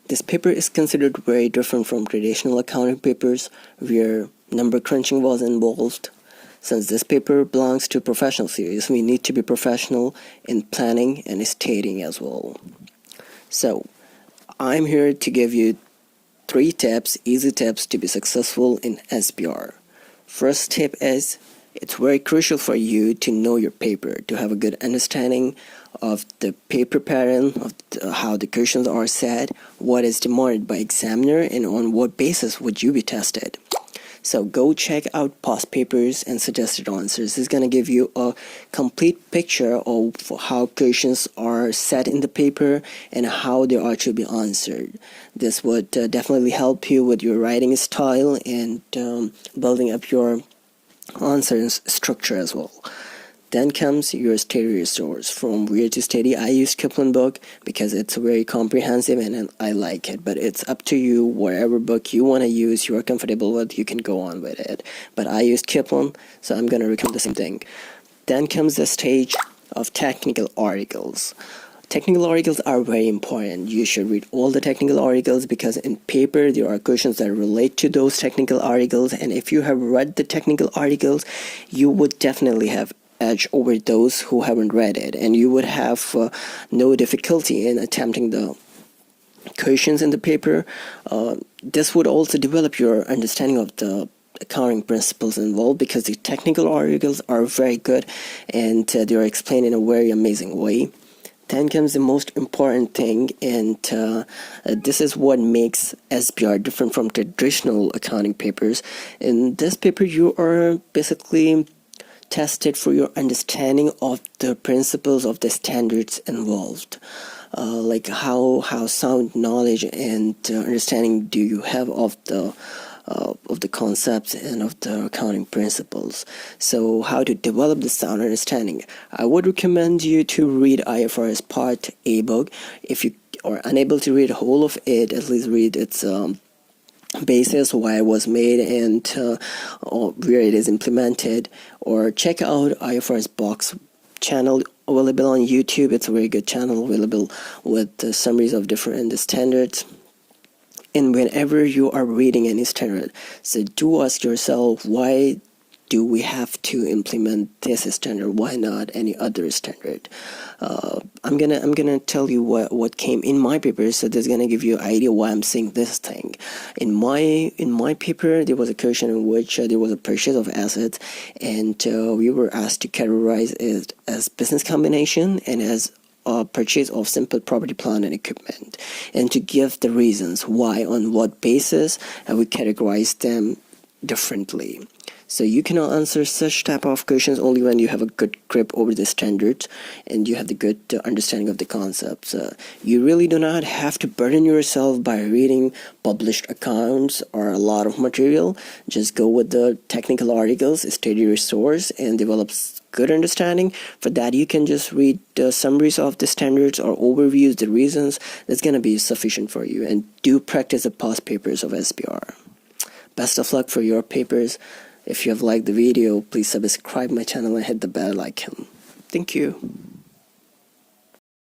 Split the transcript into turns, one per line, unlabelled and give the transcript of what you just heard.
This paper is considered very different from traditional accounting papers where number crunching was involved. Since this paper belongs to professional series, we need to be professional in planning and stating as well. So, I'm here to give you 3 tips, easy tips to be successful in SBR. First tip is, it's very crucial for you to know your paper, to have a good understanding of the paper pattern, of how the questions are set, what is demanded by examiner, and on what basis would you be tested. So go check out past papers and suggested answers. This is going to give you a complete picture of how questions are set in the paper and how they are to be answered. This would definitely help you with your writing style and building up your answer structure as well. Then comes your study resource. From where to study, I use Kipling book because it's very comprehensive and I like it. But it's up to you. Whatever book you want to use, you are comfortable with, you can go on with it. But I use Kipling, so I'm going to recommend the same thing. Then comes the stage of technical articles. Technical articles are very important. You should read all the technical articles because in paper there are questions that relate to those technical articles, and if you have read the technical articles, you would definitely have edge over those who haven't read it, and you would have no difficulty in attempting the questions in the paper. This would also develop your understanding of the accounting principles involved because the technical articles are very good and they are explained in a very amazing way. Then comes the most important thing, and this is what makes SBR different from traditional accounting papers. In this paper, you are basically tested for your understanding of the principles of the standards involved. Like how sound knowledge and understanding do you have of the concepts and of the accounting principles. So how to develop the sound understanding. I would recommend you to read IFRS Part A book. If you are unable to read whole of it, at least read its basis, why it was made, and where it is implemented, or check out IFRS Box channel available on YouTube. It's a very good channel available with summaries of different standards. And whenever you are reading any standard, so do ask yourself, why do we have to implement this standard? Why not any other standard? I'm gonna tell you what came in my paper, so that's gonna give you an idea why I'm saying this thing. In my paper, there was a question in which there was a purchase of assets, and we were asked to categorize it as business combination and as purchase of simple property, plant, and equipment, and to give the reasons why, on what basis we categorize them differently. So you cannot answer such type of questions only when you have a good grip over the standards and you have the good understanding of the concepts. You really do not have to burden yourself by reading published accounts or a lot of material. Just go with the technical articles, study resource, and develop good understanding. For that, you can just read the summaries of the standards or overviews, the reasons. That's going to be sufficient for you. And do practice the past papers of SBR. Best of luck for your papers. If you have liked the video, please subscribe my channel and hit the bell icon. Thank you.